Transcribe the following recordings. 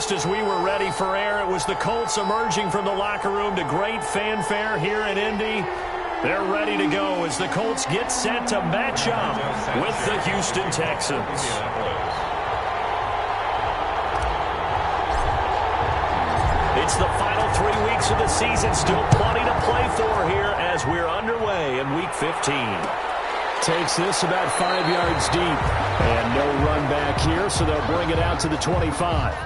just as we were ready for air, it was the Colts emerging from the locker room to great fanfare here in Indy. They're ready to go as the Colts get set to match up with the Houston Texans. It's the final 3 weeks of the season. Still plenty to play for here as we're underway in Week 15. Takes this about 5 yards deep. And no run back here, so they'll bring it out to the 25.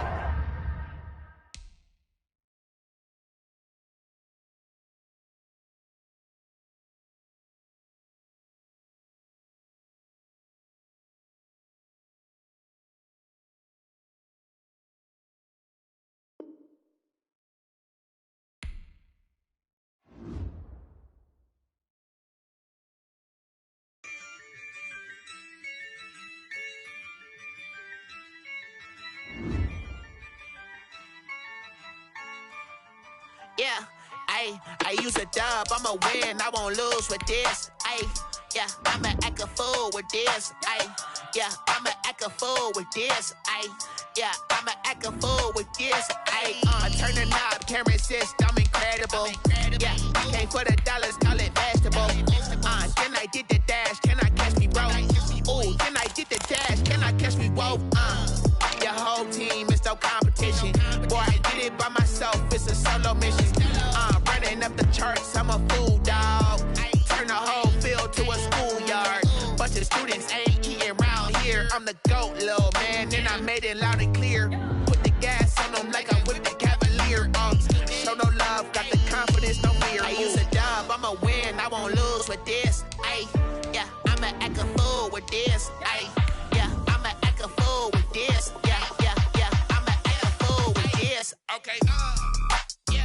Yeah, I use a dub, I'ma win, I won't lose with this. Yeah, I'ma act a fool with this. Yeah, I'ma act a fool with this. Yeah, I'ma act a fool with this. Turn the knob, camera assist, I'm incredible. Yeah, came for the dollars, call it vegetable. Then I did the dash, can I catch me, bro? Ooh, then I did the dash, can I catch me, whoa? Your whole team is no competition. Boy, I did it by myself, it's a solo mission. Running up the charts, I'm a fool, dog. Turn the whole field to a schoolyard. Bunch of students ain't eating round here. I'm the GOAT, little man, and I made it loud and clear. Put the gas on them like I'm with the Cavalier. Show no love, got the confidence, no fear. I use a dub, I'ma win, I won't lose with this. Yeah, I'ma act a fool with this. Yeah, I'ma act a fool with this. Yeah, I'ma act a fool with this. Okay, yeah,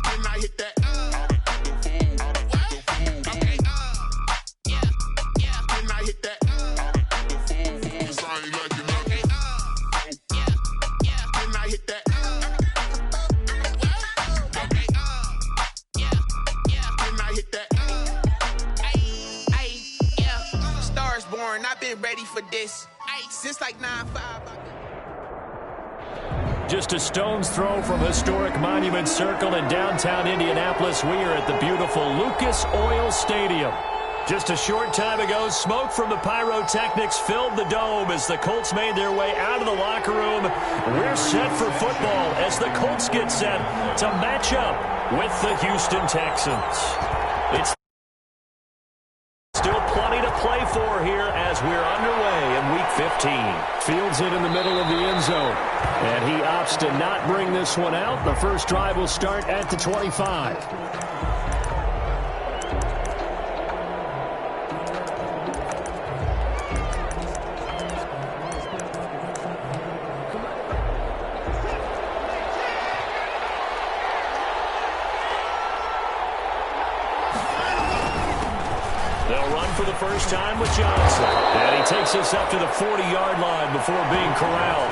can I hit that? Okay, yeah, can I hit that? Can I hit that? Okay, can I hit that? Yeah, Stars born, I've been ready for this. Since like 9-5. Just a stone's throw from historic Monument Circle in downtown Indianapolis. We are at the beautiful Lucas Oil Stadium. Just a short time ago, smoke from the pyrotechnics filled the dome as the Colts made their way out of the locker room. We're set for football as the Colts get set to match up with the Houston Texans. It's still plenty to play for here as we're underway in Week 15. Fields it in the middle of the end zone. And he opts to not bring this one out. The first drive will start at the 25. For the first time with Johnson. And he takes us up to the 40-yard line before being corralled.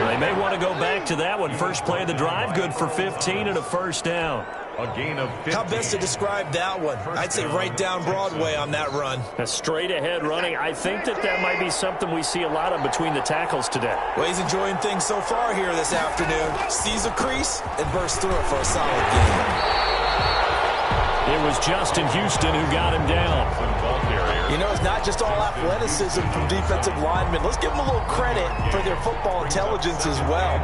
They may want to go back to that one. First play of the drive, good for 15 and a first down. A gain of 15. How best to describe that one? I'd say right down Broadway on that run. A straight-ahead running. I think that might be something we see a lot of between the tackles today. Well, he's enjoying things so far here this afternoon. Sees a crease and bursts through it for a solid game. It was Justin Houston who got him down. You know, it's not just all athleticism from defensive linemen. Let's give them a little credit for their football intelligence as well.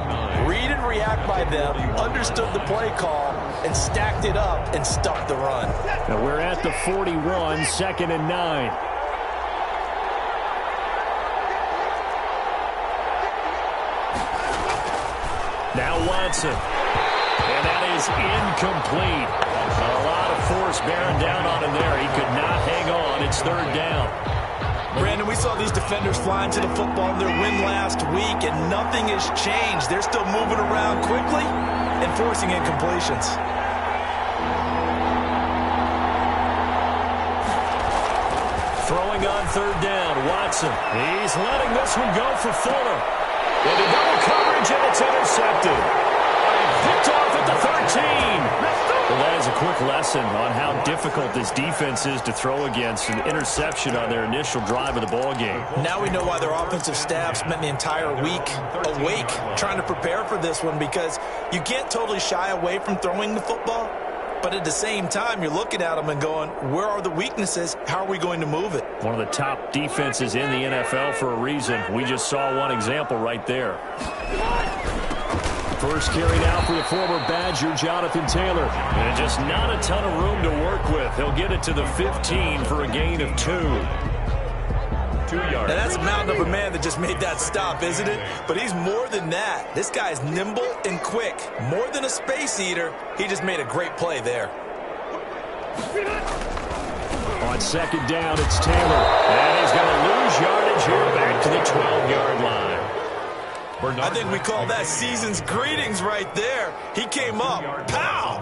Read and react by them, understood the play call, and stacked it up and stuffed the run. Now we're at the 41, 2nd and 9. Now Watson. And that is incomplete. A lot of force bearing down on him there. He could not hang on. It's third down. Brandon, we saw these defenders flying to the football in their win last week, and nothing has changed. They're still moving around quickly and forcing incompletions. Throwing on third down, Watson. He's letting this one go for Fuller. Into double coverage, and it's intercepted. Picked off at the 13. Well, that is a quick lesson lesson on how difficult this defense is to throw against. An interception on their initial drive of the ball game. Now we know why their offensive staff spent the entire week awake trying to prepare for this one, because you can't totally shy away from throwing the football, but at the same time you're looking at them and going, where are the weaknesses? How are we going to move it? One of the top defenses in the NFL for a reason. We just saw one example right there. First carry now for the former Badger, Jonathan Taylor. And just not a ton of room to work with. He'll get it to the 15 for a gain of 2. 2 yards. Now that's a mountain of a man that just made that stop, isn't it? But he's more than that. This guy's nimble and quick. More than a space eater, he just made a great play there. On second down, it's Taylor. And he's going to lose yardage here back to the 12-yard line. I think we call that season's greetings right there. He came up, pow,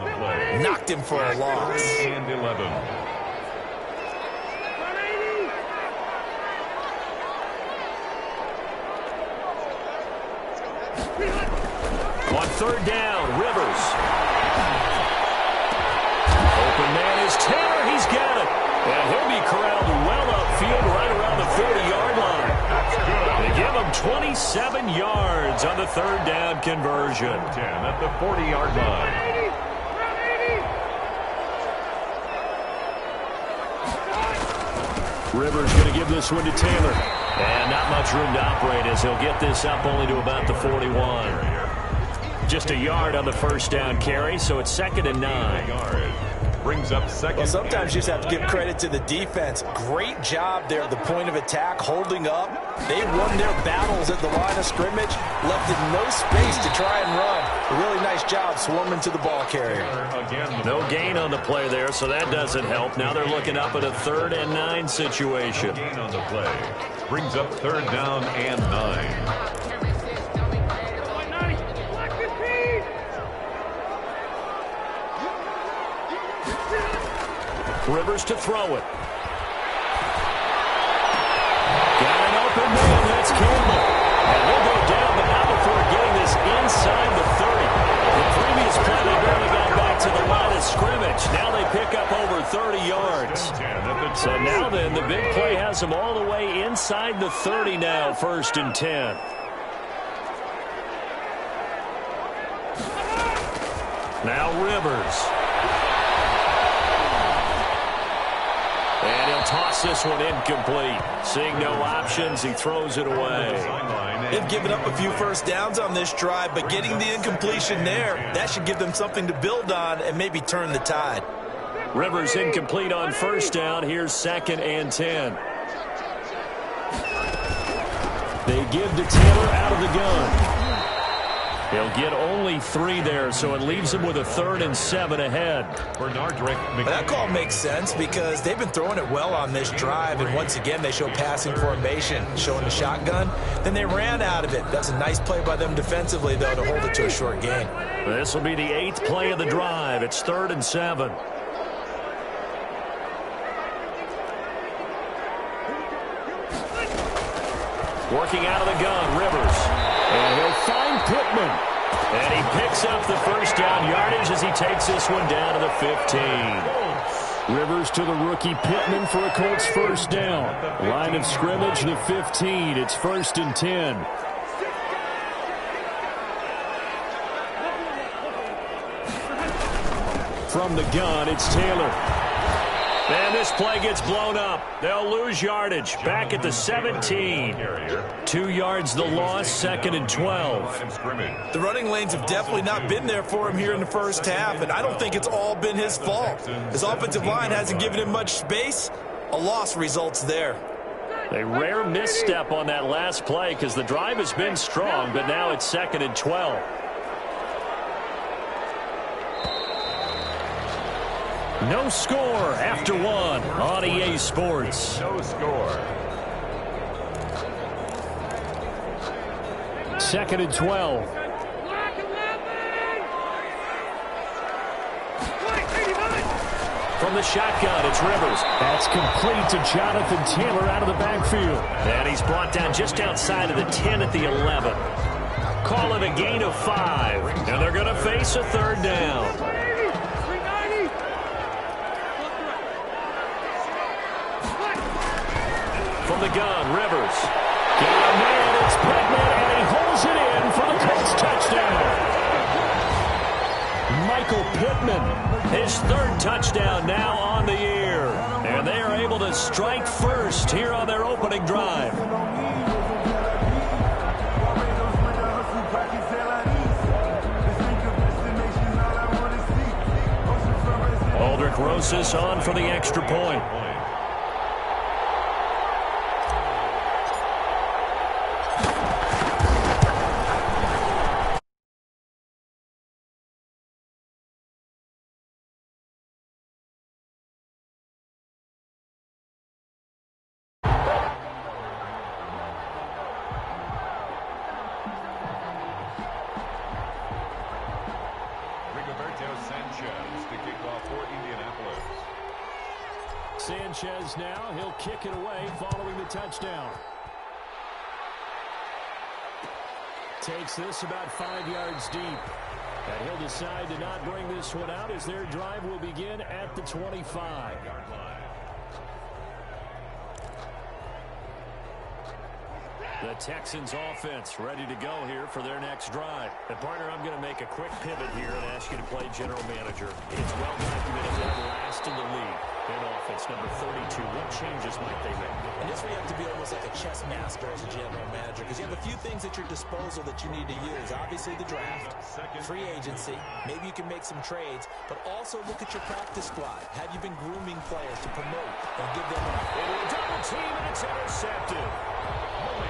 knocked him for a loss. And 11. On third down, Rivers. Open man is Taylor. He's got it. And he'll be corralled well upfield right around the 30-yard line. They give him 27 yards on the third down conversion. 10 at the 40-yard line. Rivers going to give this one to Taylor. And not much room to operate as he'll get this up only to about the 41. Just a yard on the first down carry, so it's 2nd and 9. Brings up second. Well, sometimes you just have to give credit to the defense. Great job there at the point of attack, holding up. They won their battles at the line of scrimmage, left in no space to try and run. A really nice job swarming to the ball carrier. No gain on the play there, so that doesn't help. Now they're looking up at a 3rd and 9 situation. Gain on the play. Brings up 3rd down and 9. Rivers to throw it. Got an open man. That's Campbell. And they'll go down, but not before getting this inside the 30. The previous play, they barely got back to the line of scrimmage. Now they pick up over 30 yards. So now then, the big play has them all the way inside the 30 now, 1st and 10. Now Rivers. And he'll toss this one incomplete. Seeing no options, he throws it away. They've given up a few first downs on this drive, but getting the incompletion there, that should give them something to build on and maybe turn the tide. Rivers incomplete on first down. Here's 2nd and 10. They give to Taylor out of the gun. He'll get only 3 there, so it leaves him with a 3rd and 7 ahead. That call makes sense because they've been throwing it well on this drive, and once again they show passing formation, showing the shotgun. Then they ran out of it. That's a nice play by them defensively, though, to hold it to a short gain. This will be the 8th play of the drive. It's 3rd and 7. Working out of the gun, Rivers. And he'll find Pittman. And he picks up the first down yardage as he takes this one down to the 15. Rivers to the rookie Pittman for a Colts first down. Line of scrimmage, the 15. It's 1st and 10. From the gun, it's Taylor. And this play gets blown up. They'll lose yardage. Back at the 17. 2 yards the loss, 2nd and 12. The running lanes have definitely not been there for him here in the first half, and I don't think it's all been his fault. His offensive line hasn't given him much space. A loss results there. A rare misstep on that last play because the drive has been strong, but now it's 2nd and 12. No score after 1 on EA Sports. No score. 2nd and 12. From the shotgun, it's Rivers. That's complete to Jonathan Taylor out of the backfield. And he's brought down just outside of the 10 at the 11. Call it a gain of 5. And they're going to face a 3rd down. the gun. Rivers. Got a man. It's Pittman, and he holds it in for the Colts touchdown. Michael Pittman, his third touchdown now on the year. And they are able to strike first here on their opening drive. Aldrich Rosas on for the extra point. Sanchez now, he'll kick it away following the touchdown. Takes this about 5 yards deep. And he'll decide to not bring this one out as their drive will begin at the 25-yard line. The Texans offense ready to go here for their next drive. And partner, I'm going to make a quick pivot here and ask you to play general manager. It's well documented that last in the league in offense, number 32. What changes might they make? And this where you have to be almost like a chess master as a general manager, because you have a few things at your disposal that you need to use. Obviously the draft, free agency, maybe you can make some trades, but also look at your practice squad. Have you been grooming players to promote and give them a double team, and it's intercepted.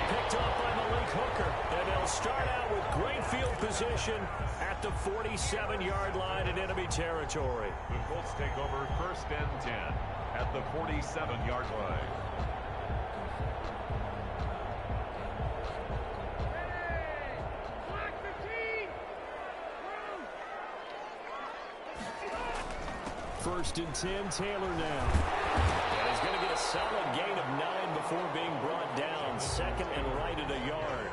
Picked up by Malik Hooker, and they'll start out with great field position at the 47-yard line in enemy territory. The Colts take over 1st and 10 at the 47-yard line. First and 10, Taylor now. And he's going to get a solid gain of 9 before being brought down. Second and right at a yard.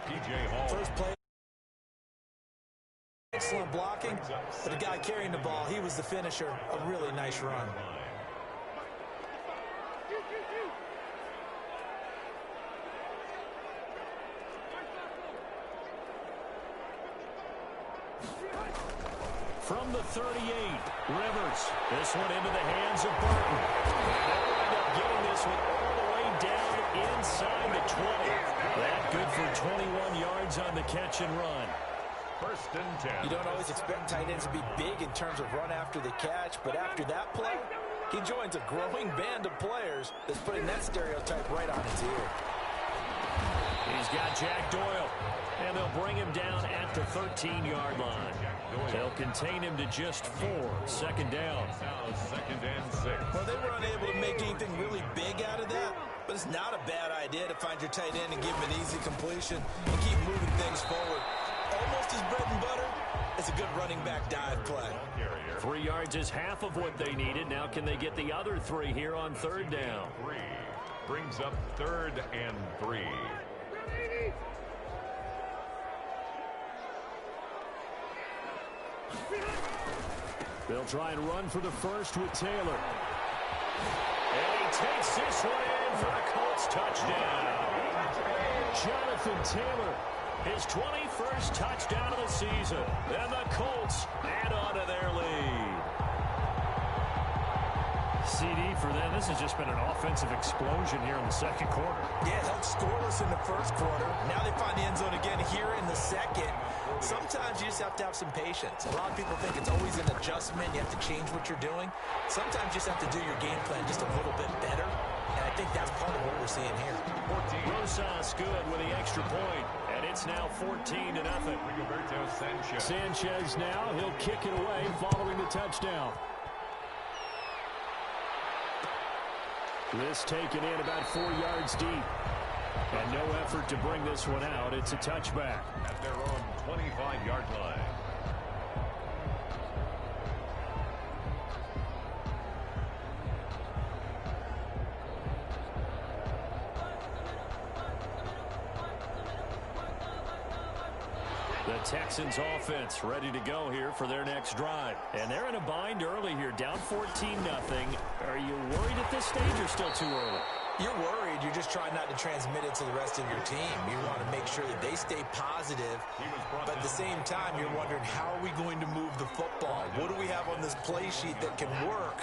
P.J. Hall. first play. Excellent blocking, but the guy carrying the ball, he was the finisher. A really nice run. From the 38, Rivers. This one into the hands of Burton. And they'll end up getting this one all the way down inside the 20. That good for 21 yards on the catch and run. 1st and 10. You don't always expect tight ends to be big in terms of run after the catch, but after that play, he joins a growing band of players that's putting that stereotype right on its ear. He's got Jack Doyle, and they'll bring him down at the 13-yard line. They'll contain him to just 4. Second down. Now 2nd and 6. Well, they were unable to make anything really big out of that, but it's not a bad idea to find your tight end and give him an easy completion and keep moving things forward. Almost his bread and butter. It's a good running back dive play. 3 yards is half of what they needed. Now can they get the other 3 here on 3rd down? 3 brings up 3rd and 3. They'll try and run for the first with Taylor. And he takes this one in for the Colts touchdown. Jonathan Taylor, his 21st touchdown of the season. And the Colts add on to their lead. CD for them. This has just been an offensive explosion here in the second quarter. Yeah, held scoreless in the first quarter. Now they find the end zone again here in the second. Sometimes you just have to have some patience. A lot of people think it's always an adjustment. You have to change what you're doing. Sometimes you just have to do your game plan just a little bit better. And I think that's part of what we're seeing here. Rosas good with the extra point. And it's now 14-0. Sanchez now. He'll kick it away following the touchdown. This taken in about 4 yards deep. And no effort to bring this one out. It's a touchback. At their own 25-yard line. The Texans offense ready to go here for their next drive. And they're in a bind early here, down 14-0. Are you worried at this stage or still too early? You're worried. You're just trying not to transmit it to the rest of your team. You want to make sure that they stay positive, but at the same time, you're wondering, how are we going to move the football? What do we have on this play sheet that can work?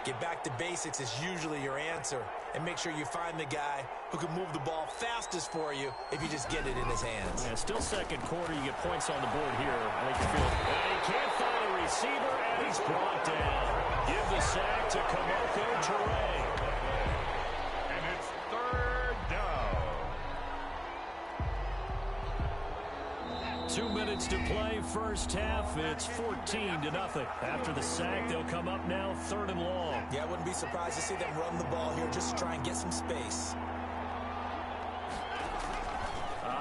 Get back to basics is usually your answer, and make sure you find the guy who can move the ball fastest for you if you just get it in his hands. Yeah, still second quarter. You get points on the board here. I think you feel. And he can't find a receiver, and he's brought down. Give the sack to Kamoko Toure. 2 minutes to play, first half. It's 14-0. After the sack, they'll come up now 3rd and long. Yeah, I wouldn't be surprised to see them run the ball here just to try and get some space.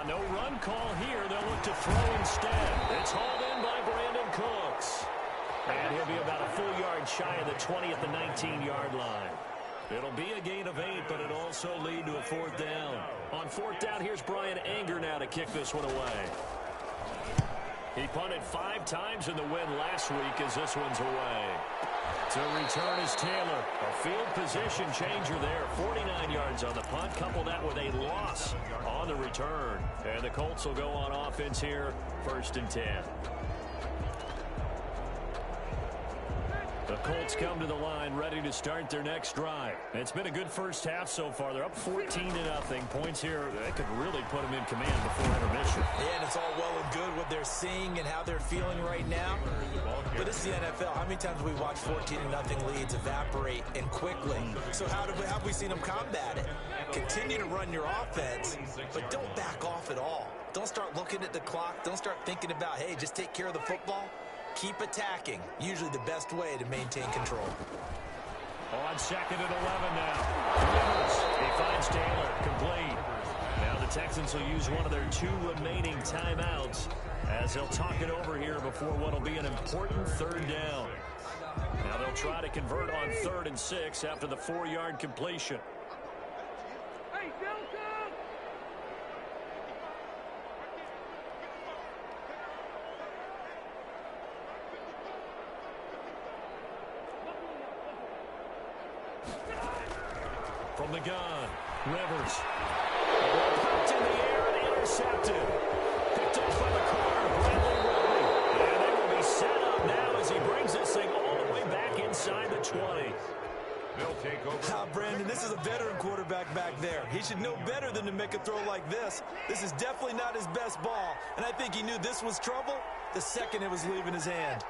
No run call here. They'll look to throw instead. It's hauled in by Brandon Cooks. And he'll be about a full yard shy of the 20 at the 19-yard line. It'll be a gain of 8, but it'll also lead to a 4th down. On 4th down, here's Brian Anger now to kick this one away. He punted 5 times in the win last week as this one's away. To return is Taylor. A field position changer there. 49 yards on the punt. Couple that with a loss on the return. And the Colts will go on offense here. 1st and 10. The Colts come to the line ready to start their next drive. It's been a good first half so far. They're up 14-0. Points here, they could really put them in command before intermission. Yeah, and it's all well and good what they're seeing and how they're feeling right now. But it's the NFL. How many times have we watched 14-0 leads evaporate and quickly? So how have we seen them combat it? Continue to run your offense, but don't back off at all. Don't start looking at the clock. Don't start thinking about, hey, just take care of the football. Keep attacking. Usually the best way to maintain control. On 2nd and 11 now. Rivers. He finds Taylor. Complete. Now the Texans will use one of their 2 remaining timeouts as they'll talk it over here before what will be an important 3rd down. Now they'll try to convert on 3rd and 6 after the 4-yard completion. From the gun, Rivers. Popped in the air and intercepted. Picked up by the corner, Bradley Roby. And they will be set up now as he brings this thing all the way back inside the 20. They'll take over. Brandon, this is a veteran quarterback back there. He should know better than to make a throw like this. This is definitely not his best ball, and I think he knew this was trouble the second it was leaving his hand.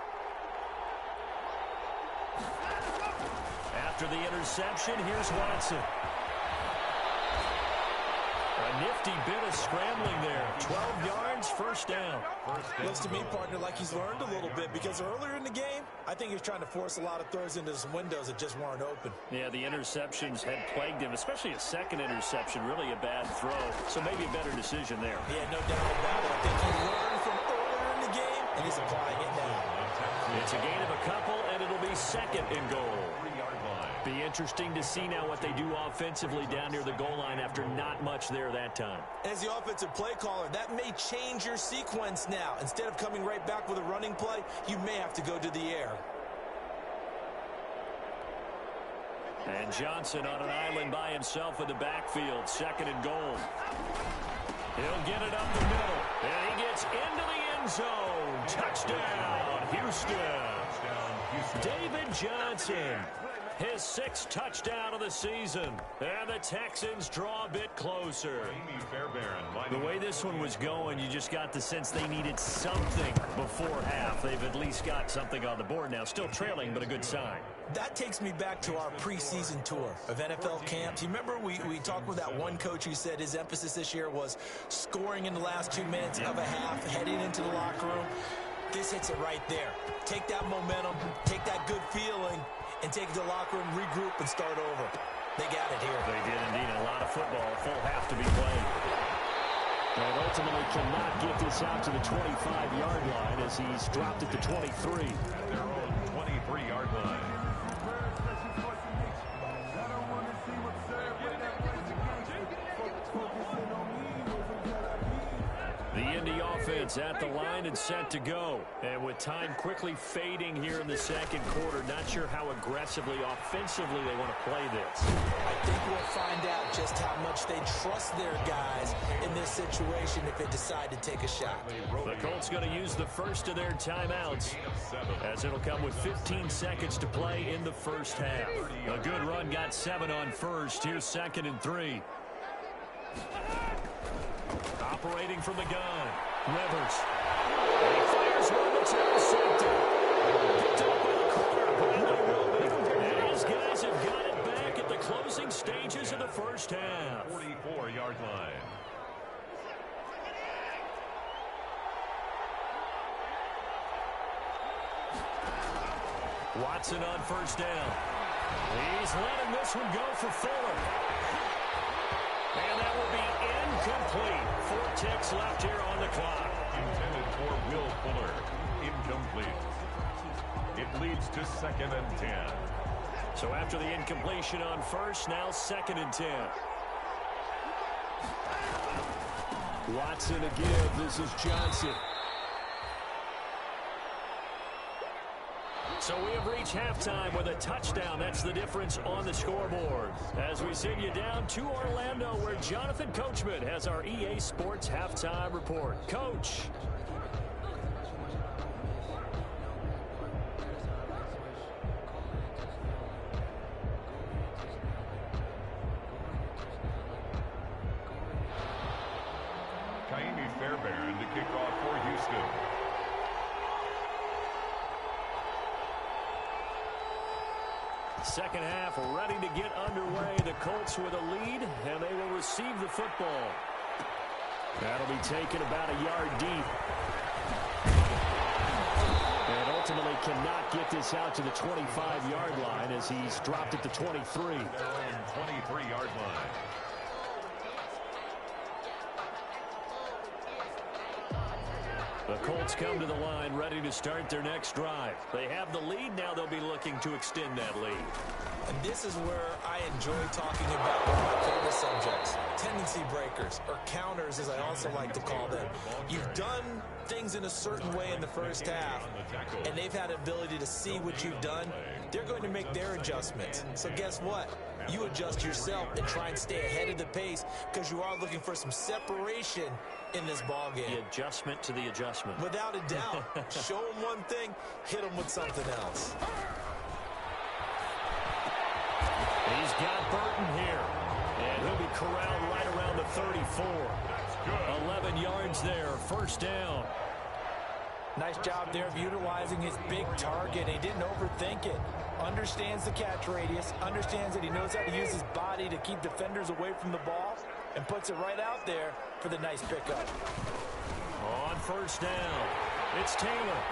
After the interception, here's Watson. A nifty bit of scrambling there. 12 yards, 1st down. Looks to me, partner, like he's learned a little bit because earlier in the game, I think he was trying to force a lot of throws into some windows that just weren't open. Yeah, the interceptions had plagued him, especially a second interception. Really a bad throw, so maybe a better decision there. Yeah, no doubt about it. I think he learned from earlier in the game, and he's applying it now. It's a gain of a couple, and it'll be 2nd and goal. Be interesting to see now what they do offensively down near the goal line after not much there that time. As the offensive play caller, that may change your sequence now. Instead of coming right back with a running play, you may have to go to the air. And Johnson on an island by himself in the backfield. 2nd and goal. He'll get it up the middle. And he gets into the end zone. Touchdown, Houston. David Johnson. His 6th touchdown of the season. And the Texans draw a bit closer. The way this one was going, you just got the sense they needed something before half. They've at least got something on the board now. Still trailing, but a good sign. That takes me back to our preseason tour of NFL camps. You remember we talked with that one coach who said his emphasis this year was scoring in the last 2 minutes of a half, heading into the locker room. This hits it right there. Take that momentum, take that good feeling, and take it to the locker room, regroup, and start over. They got it here. They did indeed. A lot of football, a full half to be played. And ultimately cannot get this out to the 25-yard line as he's dropped at the 23. Their own 23-yard line. The Indy offense It's at the line and set to go. And with time quickly fading here in the second quarter, not sure how aggressively, offensively they want to play this. I think we'll find out just how much they trust their guys in this situation if they decide to take a shot. The Colts going to use the first of their timeouts, as it'll come with 15 seconds to play in the first half. A good run got 7 on first. Here's 2nd and 3. Operating from the gun, Rivers. And he fires one to intercepted. Picked up by the corner. And his guys have got it back at the closing stages of the first half. 44-yard line. Watson on first down. He's letting this one go for Fuller. And that will be incomplete. 4 ticks left here on the clock. Intended for Will Fuller. Incomplete. It leads to 2nd and 10. So after the incompletion on first, now 2nd and 10. Watson to give. This is Johnson. So we have reached halftime with a touchdown. That's the difference on the scoreboard. As we send you down to Orlando, where Jonathan Coachman has our EA Sports Halftime Report. Coach. Kaimi Fairbairn to kick off for Houston. Second half ready to get underway. The Colts with a lead, and they will receive the football. That'll be taken about a yard deep. And ultimately cannot get this out to the 25-yard line as he's dropped at the 23. 23-yard line. The Colts come to the line ready to start their next drive. They have the lead. Now they'll be looking to extend that lead. And this is where I enjoy talking about one of my favorite subjects, tendency breakers, or counters as I also like to call them. You've done things in a certain way in the first half, and they've had the ability to see what you've done. They're going to make their adjustments. So guess what? You adjust yourself and try and stay ahead of the pace because you are looking for some separation in this ball game. The adjustment to the adjustment. Without a doubt. Show them one thing, hit them with something else. He's got Burton here. And he'll be corralled right around the 34. 11 yards there, first down. Nice job there of utilizing his big target. He didn't overthink it. Understands the catch radius, understands that he knows how to use his body to keep defenders away from the ball, and puts it right out there for the nice pickup. On first down, it's Taylor.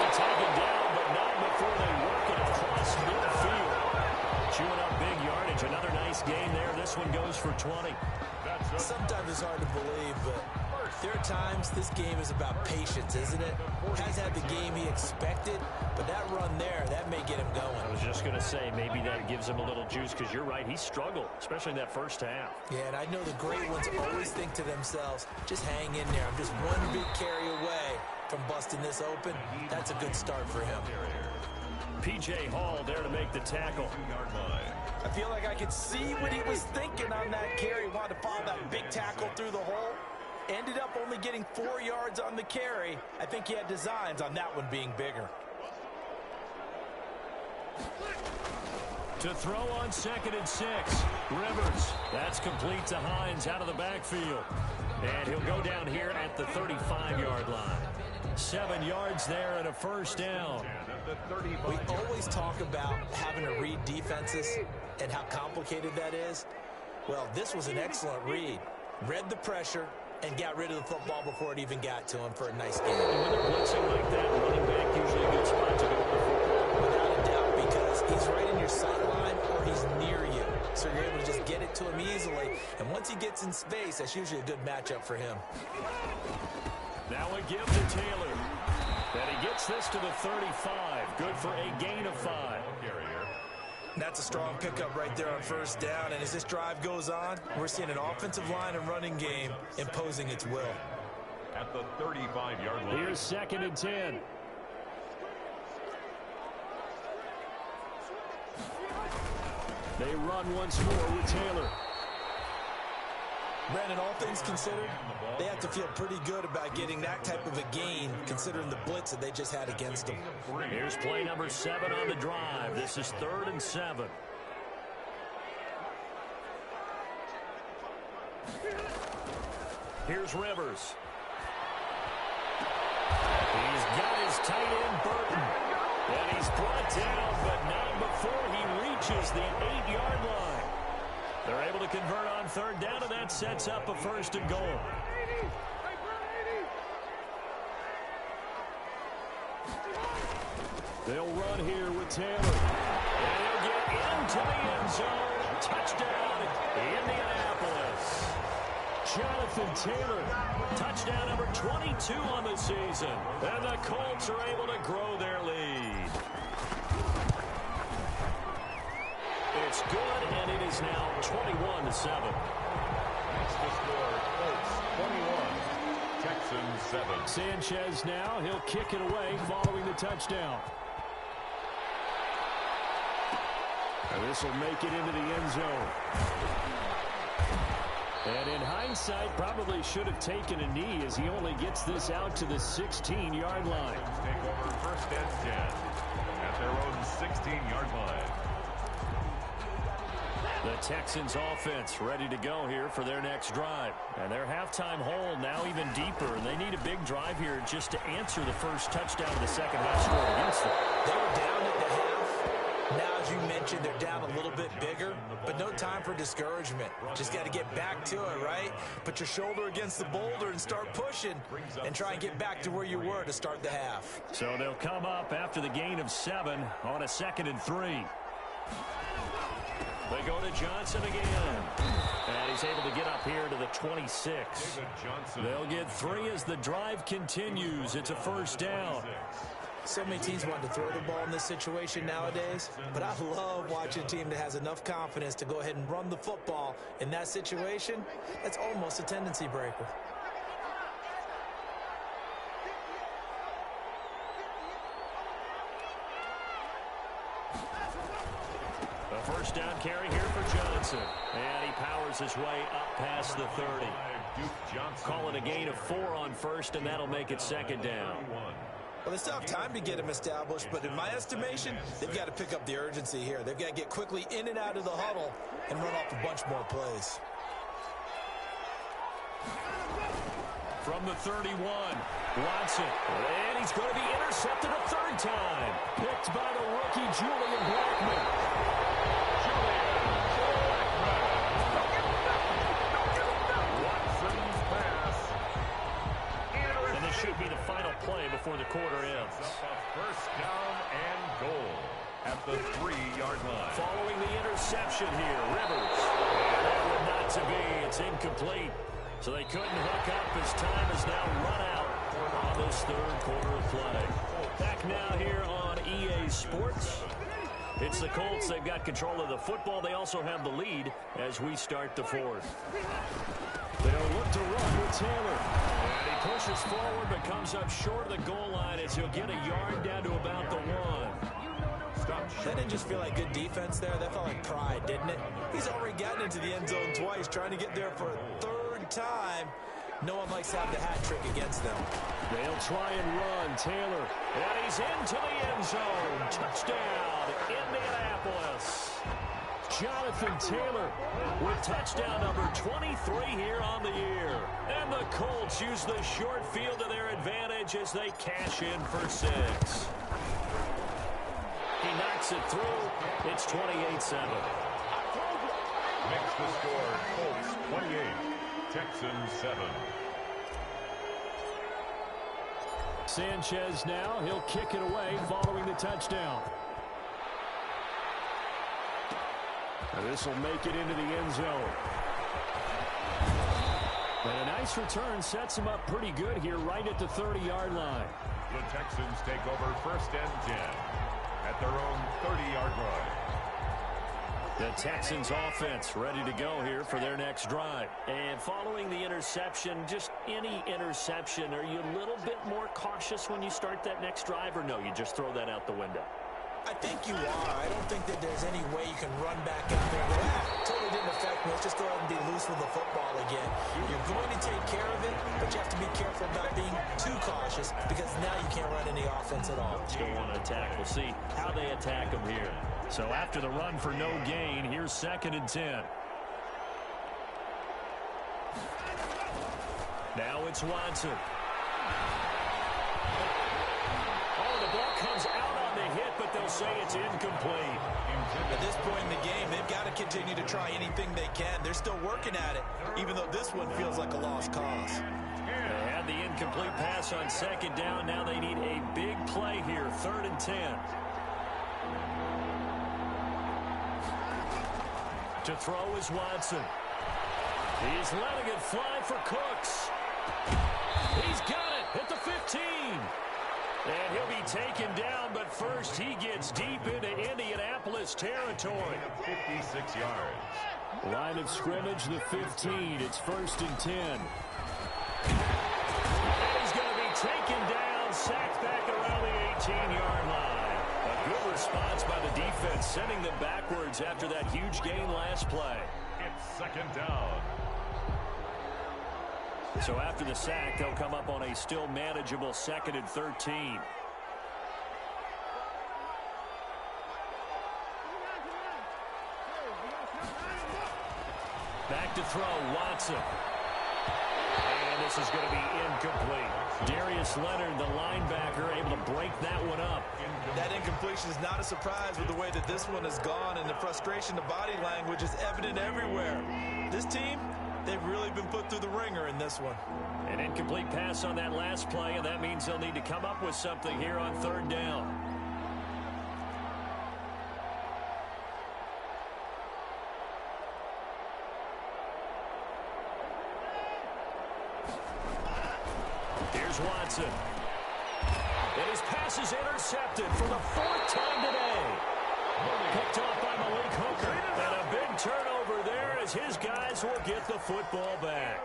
Taken down, but not before they work it across midfield. Chewing up big yardage. Another nice gain there. This one goes for 20. Sometimes it's hard to believe, but there are times this game is about patience, isn't it? Has had the game he expected, but that run there, that may get him going. I was just going to say, maybe that gives him a little juice, because you're right, he struggled, especially in that first half. Yeah, and I know the great ones always think to themselves, just hang in there. I'm just one big carry away from busting this open. That's a good start for him. P.J. Hall there to make the tackle. I feel like I could see what he was thinking on that carry. He wanted to follow that big tackle through the hole. Ended up only getting 4 yards on the carry. I think he had designs on that one being bigger. To throw on 2nd and 6. Rivers. That's complete to Hines out of the backfield. And he'll go down here at the 35-yard line. 7 yards there and a first down. We always talk about having to read defenses and how complicated that is. Well, this was an excellent read. Read the pressure and got rid of the football before it even got to him for a nice game. And when they're blitzing like that, running back usually a good spot to go with the football. Without a doubt, because he's right in your sideline or he's near you. So you're able to just get it to him easily. And once he gets in space, that's usually a good matchup for him. Now a give to Taylor. And he gets this to the 35. Good for a gain of 5. That's a strong pickup right there on first down. And as this drive goes on, we're seeing an offensive line and running game imposing its will. At the 35-yard line. Here's 2nd and 10. They run once more with Taylor. Brandon, all things considered, they have to feel pretty good about getting that type of a gain considering the blitz that they just had against them. Here's play number 7 on the drive. This is 3rd and 7. Here's Rivers. He's got his tight end, Burton. And he's brought down, but not before he reaches the 8-yard line. They're able to convert on 3rd down, and that sets up a 1st and goal. They'll run here with Taylor. And he'll get into the end zone. Touchdown, Indianapolis. Jonathan Taylor, touchdown number 22 on the season. And the Colts are able to grow their lead. It's good, and it is now 21-7. That's the score. Colts 21, Texans 7. Sanchez now, he'll kick it away following the touchdown. And this will make it into the end zone. And in hindsight, probably should have taken a knee as he only gets this out to the 16-yard line. Take over 1st and 10 at their own 16-yard line. The Texans offense ready to go here for their next drive. And their halftime hole now even deeper. And they need a big drive here just to answer the first touchdown of the second half score against them. They were down at the half. Now, as you mentioned, they're down a little bit bigger, but no time for discouragement. Just got to get back to it, right? Put your shoulder against the boulder and start pushing and try and get back to where you were to start the half. So they'll come up after the gain of 7 on a 2nd and 3. They go to Johnson again. And he's able to get up here to the 26. They'll get 3 as the drive continues. It's a 1st down. So many teams want to throw the ball in this situation nowadays, but I love watching a team that has enough confidence to go ahead and run the football in that situation. That's almost a tendency breaker. A 1st down carry here for Johnson. And he powers his way up past the 30. Call it a gain of 4 on 1st, and that'll make it 2nd down. Well, they still have time to get him established, but in my estimation, they've got to pick up the urgency here. They've got to get quickly in and out of the huddle and run off a bunch more plays. From the 31, Watson. And he's going to be intercepted a 3rd time. Picked by the rookie, Julian Blackmon. Should be the final play before the quarter ends. First down and goal at the 3-yard line. Following the interception here, Rivers. And that would not to be. It's incomplete. So they couldn't hook up as time is now run out on this 3rd quarter of play. Back now here on EA Sports. It's the Colts. They've got control of the football. They also have the lead as we start the 4th. They'll look to run with Taylor. And he pushes forward but comes up short of the goal line as he'll get a yard down to about the 1. That didn't just feel like good defense there. That felt like pride, didn't it? He's already gotten into the end zone twice, trying to get there for a 3rd time. No one likes to have the hat trick against them. They'll try and run. Taylor. And he's into the end zone. Touchdown, Indianapolis. Jonathan Taylor with touchdown number 23 here on the year. And the Colts use the short field to their advantage as they cash in for 6. He knocks it through. It's 28-7. Makes the score Colts 28, Texans 7. Sanchez now. He'll kick it away following the touchdown. And this will make it into the end zone. And a nice return sets him up pretty good here right at the 30-yard line. The Texans take over 1st and 10 at their own 30-yard line. The Texans offense ready to go here for their next drive. And following the interception, just any interception, are you a little bit more cautious when you start that next drive, or no, you just throw that out the window? I think you are. I don't think that there's any way you can run back out there and go, totally didn't affect me. Let's just go ahead and be loose with the football again. You're going to take care of it, but you have to be careful about being too cautious because now you can't run any offense at all. Still want to attack. We'll see how they attack them here. So after the run for no gain, here's 2nd and 10. Now it's Watson. Oh, the ball comes out on the hit, but they'll say it's incomplete. At this point in the game, they've got to continue to try anything they can. They're still working at it, even though this one feels like a lost cause. They had the incomplete pass on 2nd down. Now they need a big play here, 3rd and 10. To throw is Watson. He's letting it fly for Cooks. He's got it at the 15. And he'll be taken down, but first he gets deep into Indianapolis territory. 56 yards. Line of scrimmage, the 15. It's 1st and 10. And he's going to be taken down, sacked back around the 18-yard line. A good response by the defense, sending them backwards after that huge gain last play. It's 2nd down. So after the sack, they'll come up on a still manageable 2nd and 13. Back to throw, Watson. And this is going to be incomplete. Darius Leonard, the linebacker, able to break that one up. That incompletion is not a surprise with the way that this one has gone, and the frustration, the body language is evident everywhere. This team, they've really been put through the ringer in this one. An incomplete pass on that last play, and that means they'll need to come up with something here on 3rd down. Here's Watson. And his pass is intercepted for the 4th time today. Picked off by Malik Hooker. And a big turnover there as his guys will get the football back.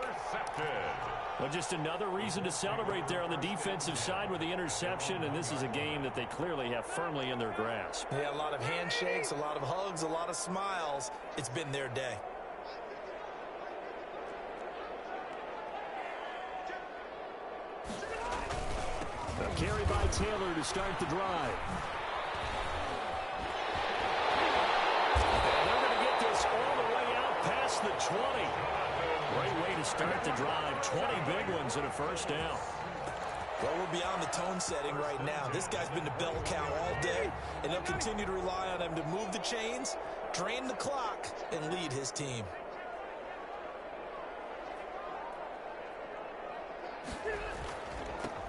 Well, just another reason to celebrate there on the defensive side with the interception, and this is a game that they clearly have firmly in their grasp. Yeah, a lot of handshakes, a lot of hugs, a lot of smiles. It's been their day. A carry by Taylor to start the drive. And they're going to get this all the way out past the 20. Great way to start the drive. 20 big ones and a 1st down. Well, we're beyond the tone setting right now. This guy's been the bell cow all day, and they'll continue to rely on him to move the chains, drain the clock, and lead his team.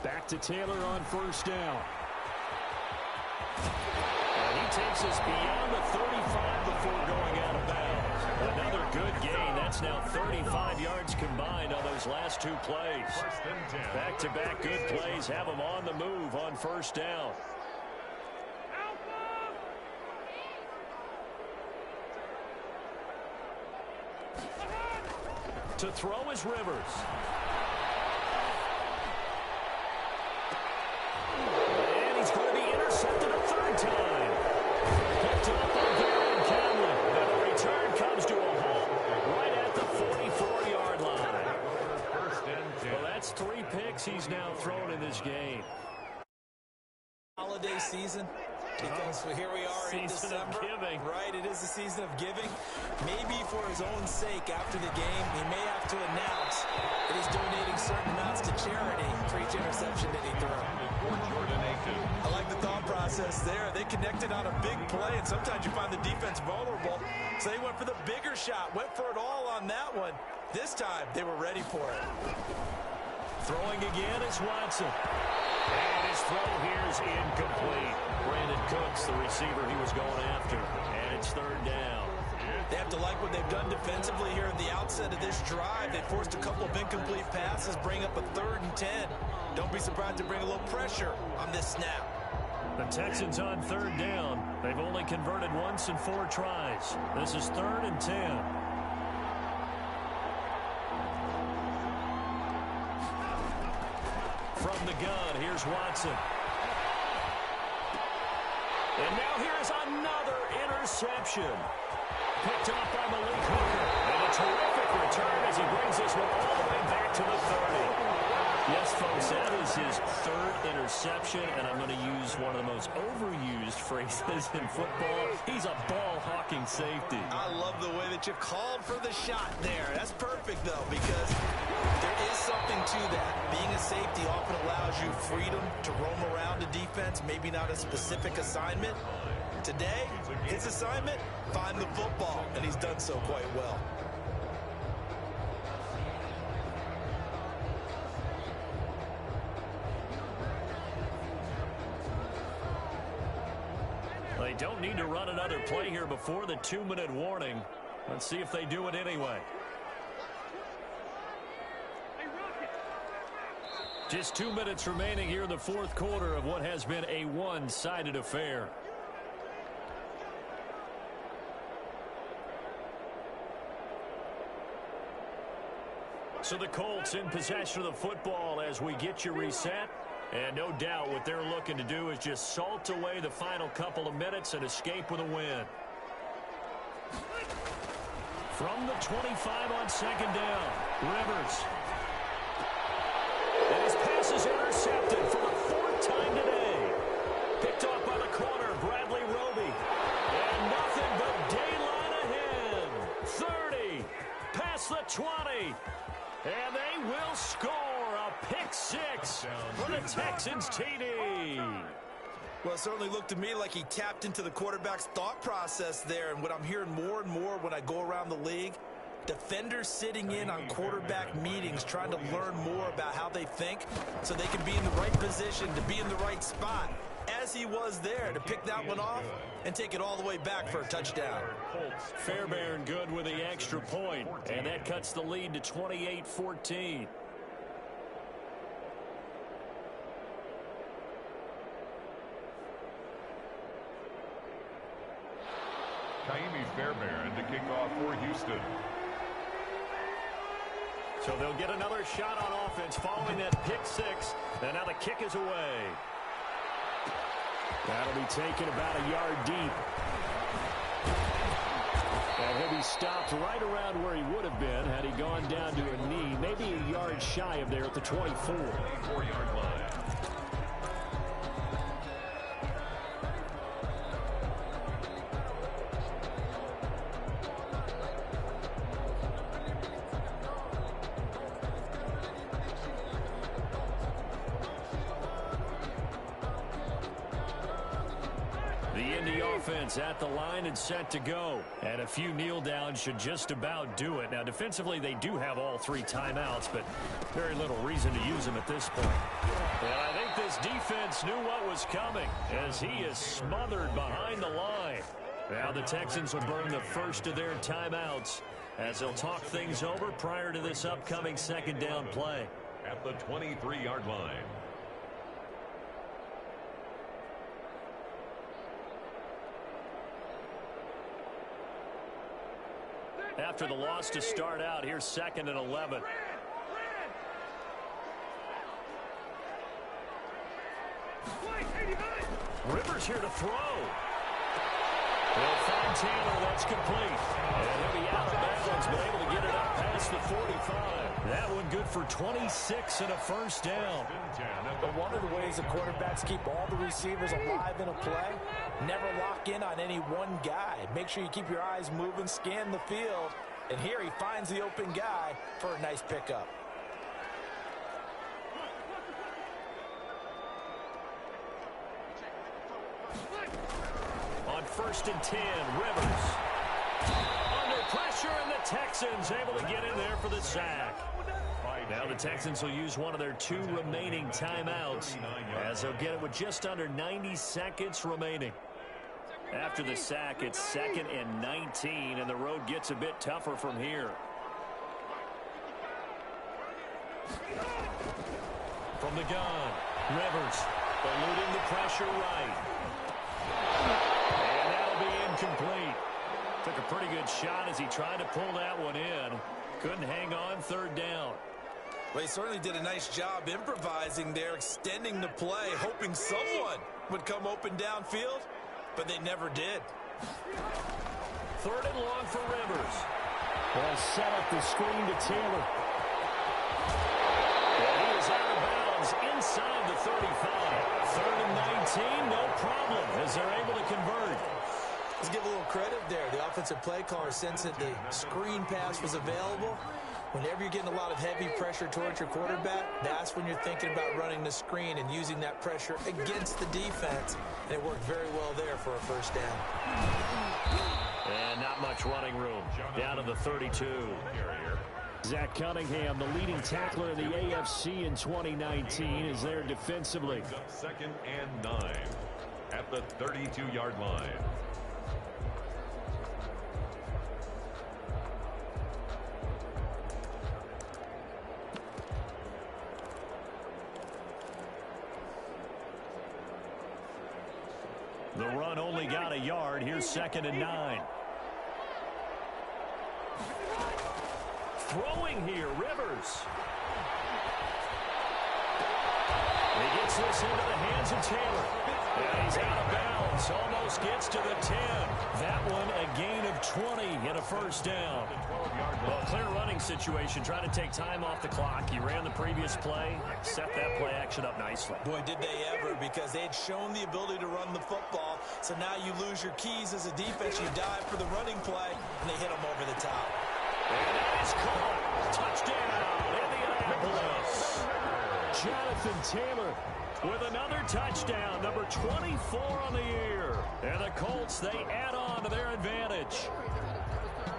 Back to Taylor on 1st down. And he takes us beyond the 35 before going out of bounds. Another good gain. That's now 35 yards combined on those last 2 plays. Back-to-back good plays have them on the move on 1st down. To throw is Rivers. And he's going to be intercepted a 3rd time. Picked up on Gary and Cameron. And the return comes to a halt right at the 44-yard line. Well, that's 3 picks he's now thrown in this game. Holiday season, because here we are in December. Season of giving. Right, it is the season of giving. Maybe for his own sake after the game, he may have to announce that he's donating certain amounts to charity for each interception that he threw. I like the thought process there. They connected on a big play, and sometimes you find the defense vulnerable. So they went for the bigger shot, went for it all on that one. This time, they were ready for it. Throwing again is Watson. And his throw here is incomplete. Brandon Cooks, the receiver he was going after. And it's 3rd down. They have to like what they've done defensively here at the outset of this drive. They forced a couple of incomplete passes, bring up a 3rd and 10. Don't be surprised to bring a little pressure on this snap. The Texans on third down. They've only converted once in 4 tries. This is 3rd and 10. From the gun, here's Watson. And now here's another interception. Picked off by Malik Hooker. And a terrific return as he brings this one all the way back to the 30. Yes, folks, that is his 3rd interception, and I'm going to use one of the most overused phrases in football. He's a ball-hawking safety. I love the way that you called for the shot there. That's perfect, though, because there is something to that. Being a safety often allows you freedom to roam around the defense, maybe not a specific assignment. Today, his assignment, find the football, and he's done so quite well. They don't need to run another play here before the 2-minute warning. Let's see if they do it anyway. Just 2 minutes remaining here in the 4th quarter of what has been a one-sided affair. So the Colts in possession of the football as we get you reset. And no doubt what they're looking to do is just salt away the final couple of minutes and escape with a win. From the 25 on 2nd down, Rivers. And his pass is intercepted for the 4th time today. Picked off by the corner, Bradley Roby. And nothing but daylight ahead. 30, past the 20. And they will score a pick 6 for the Texans TD. Well, it certainly looked to me like he tapped into the quarterback's thought process there. And what I'm hearing more and more when I go around the league, defenders sitting in on quarterback meetings trying to learn more about how they think so they can be in the right position to be in the right spot, as he was there to pick that one off and take it all the way back for a touchdown. Fairbairn good with the extra point, and that cuts the lead to 28-14. Kaimi Fairbairn to kick off for Houston. So they'll get another shot on offense following that pick 6, and now the kick is away. That'll be taken about a yard deep. And he'll be stopped right around where he would have been had he gone down to a knee, maybe a yard shy of there at the 24. 24-yard line. At the line and set to go. And a few kneel downs should just about do it. Now, defensively, they do have all 3 timeouts, but very little reason to use them at this point. And I think this defense knew what was coming as he is smothered behind the line. Now the Texans will burn the first of their timeouts as they'll talk things over prior to this upcoming 2nd down play. At the 23-yard line. After the loss to start out, here's 2nd and 11. Rivers here to throw. Well, Fontana, that's complete. And he'll be out of bounds, but able to get it up past the 45. That one good for 26 and a first down. But one of the ways the quarterbacks keep all the receivers alive in a play, never lock in on any one guy. Make sure you keep your eyes moving, scan the field, and here he finds the open guy for a nice pickup. On 1st and 10, Rivers. Under pressure, and the Texans able to get in there for the sack. Now the Texans will use one of their 2 remaining timeouts as they'll get it with just under 90 seconds remaining. After the sack, it's 2nd and 19, and the road gets a bit tougher from here. From the gun, Rivers. eluding the pressure right. And that'll be incomplete. Took a pretty good shot as he tried to pull that one in. Couldn't hang on third down. Well, he certainly did a nice job improvising there, extending the play, hoping someone would come open downfield, but they never did. Third and long for Rivers. They'll set up the screen to Taylor. And he is out of bounds inside the 35. Third and 19, no problem, as they're able to convert. Let's give a little credit there. The offensive play caller sensed that the screen pass was available. Whenever you're getting a lot of heavy pressure towards your quarterback, that's when you're thinking about running the screen and using that pressure against the defense. And it worked very well there for a first down. And not much running room. Down to the 32. Zach Cunningham, the leading tackler in the AFC in 2019, is there defensively. Second and 9 at the 32-yard line. The run only got a yard. Here's second and 9. Throwing here, Rivers. He gets this into the hands of Taylor. And he's out of bounds. Almost gets to the 10. That one a gain of 20 and a first down. Well, clear running situation. Trying to take time off the clock. He ran the previous play. Set that play action up nicely. Boy, did they ever, because they had shown the ability to run the football. So now you lose your keys as a defense. You dive for the running play, and they hit them over the top. And that is caught. Touchdown, Indianapolis. Jonathan Taylor with another touchdown, number 24 on the year. And the Colts, they add on to their advantage.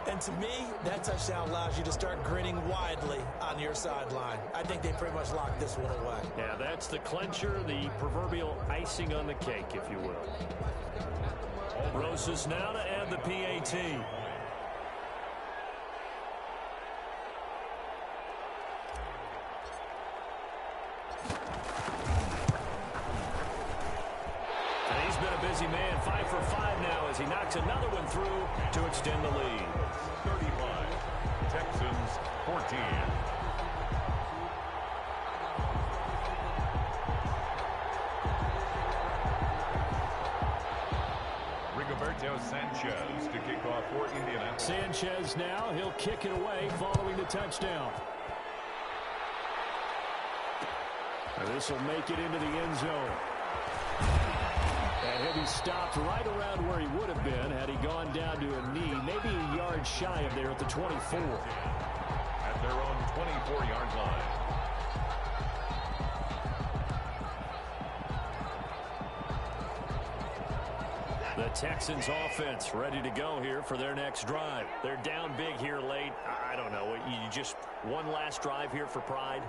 And to me, that touchdown allows you to start grinning widely on your sideline. I think they pretty much locked this one away. Yeah, that's the clincher, the proverbial icing on the cake, if you will. Rosas now to add the PAT. Busy man, 5 for 5 now as he knocks another one through to extend the lead. 35, Texans 14. Rigoberto Sanchez to kick off for Indianapolis. Sanchez now, he'll kick it away following the touchdown. And this will make it into the end zone. And he'll be stopped right around where he would have been had he gone down to a knee, maybe a yard shy of there at the 24. At their own 24-yard line. The Texans offense ready to go here for their next drive. They're down big here late. I don't know. You just one last drive here for pride.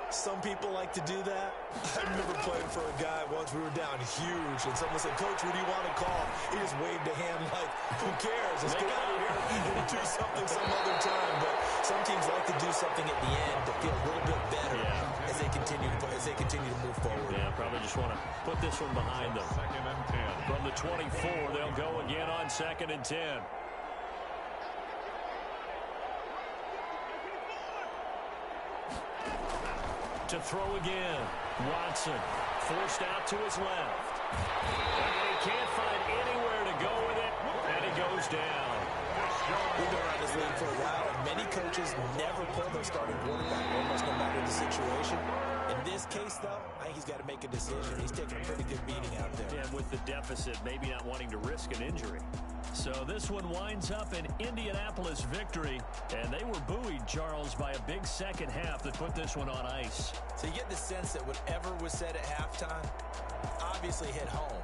Some people like to do that. I remember playing for a guy once. We were down huge, and someone said, "Coach, what do you want to call?" He just waved a hand like, "Who cares? Let's get out of here and do something some other time." But some teams like to do something at the end to feel a little bit better as they continue to move forward. Yeah, probably just want to put this one behind them. Second and 10. From the 24, they'll go again on second and 10. To throw again. Watson forced out to his left. And he can't find anywhere to go with it, and he goes down. We've been around this league for a while, and many coaches never pull their starting quarterback, almost no matter the situation. In this case, though, I think he's got to make a decision. He's taking a pretty good beating out there. And with the deficit, maybe not wanting to risk an injury. So this one winds up an Indianapolis victory, and they were buoyed, Charles, by a big second half that put this one on ice. So you get the sense that whatever was said at halftime obviously hit home.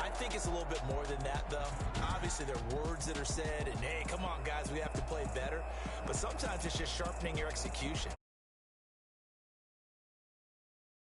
I think it's a little bit more than that, though. Obviously, there are words that are said, and, hey, come on, guys, we have to play better. But sometimes it's just sharpening your execution.